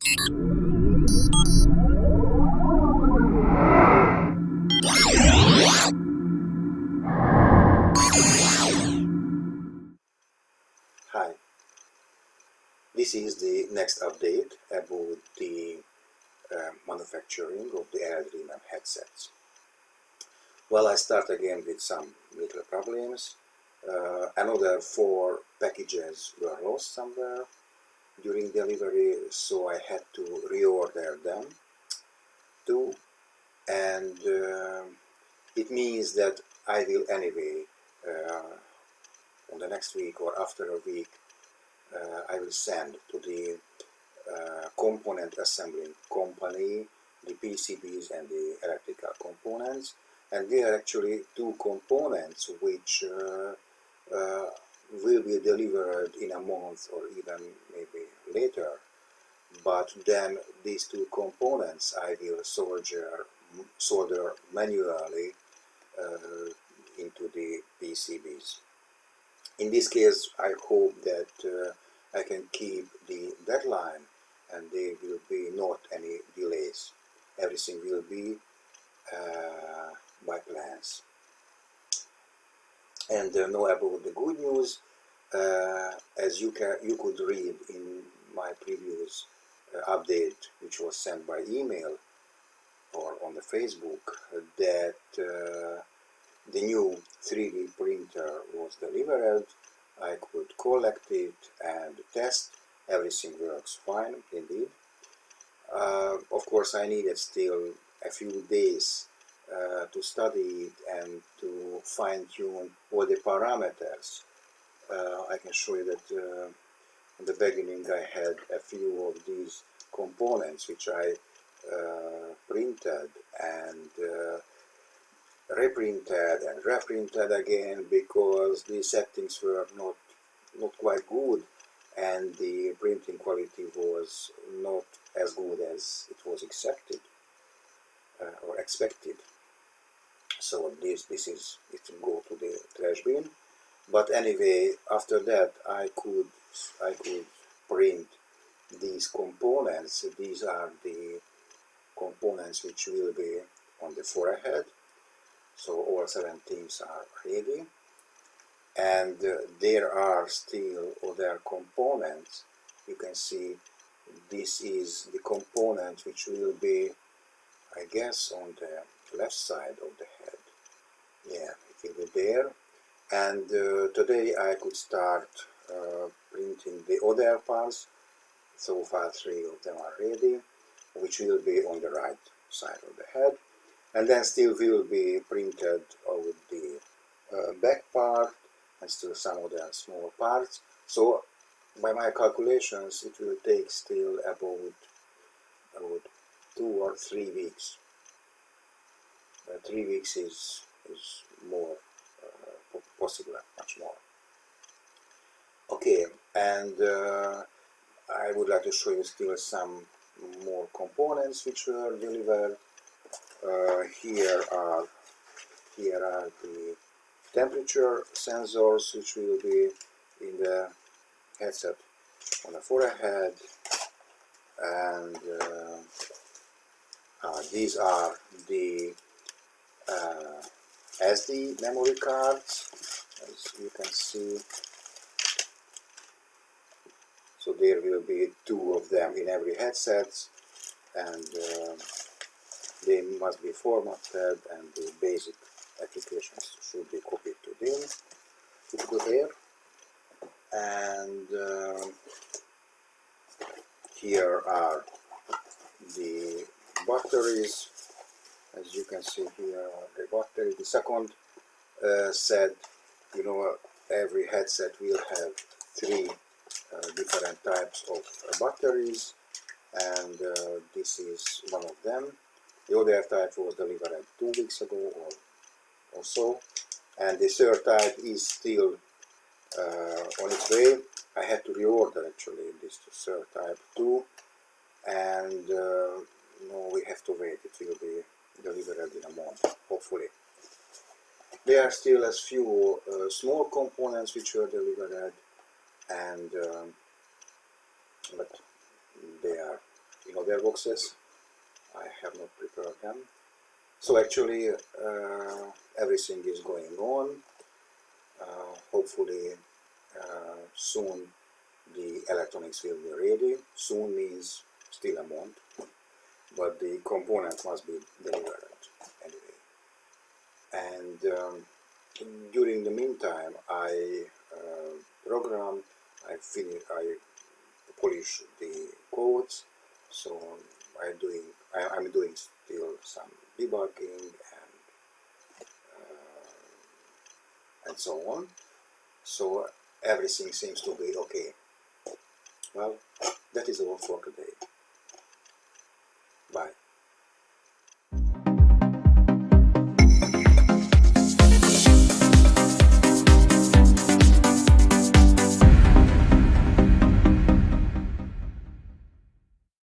Hi, this is the next update about the manufacturing of the LdreamM headsets. Well, I start again with some little problems. Another 4 packages were lost somewhere during delivery, so I had to reorder them too, and it means that I will anyway on the next week or after a week I will send to the component assembling company the PCBs and the electrical components, and there are actually 2 components which will be delivered in a month or even maybe later, but then these 2 components I will solder manually into the PCBs. In this case, I hope that I can keep the deadline and there will be not any delays. Everything will be by plans. And know about the good news, as you could read in my previous update, which was sent by email or on the Facebook, that the new 3D printer was delivered. I could collect it and test. Everything works fine indeed. Of course, I needed still a few days to study it and to fine-tune all the parameters. I can show you that in the beginning I had a few of these components which I printed and reprinted and reprinted again because the settings were not quite good and the printing quality was not as good as it was accepted or expected. So this is it will go to the trash bin. But anyway, after that I could print these components. These are the components which will be on the forehead. So all 7 teams are ready, and there are still other components. You can see this is the component which will be, I guess, on the left side of the head. Yeah, it will be there. And today I could start printing the other parts. So far 3 of them are ready, which will be on the right side of the head. And then still will be printed over the back part and still some other small parts. So by my calculations it will take still about 2 or 3 weeks. 3 weeks is more possible, much more. Okay, and I would like to show you still some more components which were delivered. Here are the temperature sensors which will be in the headset on the forehead, and these are the SD memory cards, as you can see. So there will be 2 of them in every headset, and they must be formatted and the basic applications should be copied to there. And here are the batteries. As you can see, here are the batteries. The second set, you know, every headset will have 3 different types of batteries, and this is one of them. The other type was delivered 2 weeks ago or so, and the third type is still on its way. I had to reorder actually this third type too, and no, we have to wait. It will be delivered in a month, hopefully. There are still a few small components which were delivered, and but they are hardware boxes. I have not prepared them. So actually everything is going on. Hopefully soon the electronics will be ready. Soon means still a month, but the components must be delivered anyway. And during the meantime, I program, I polish the codes. So I'm doing still some debugging and so on. So everything seems to be okay. Well, that is all for today. Bye.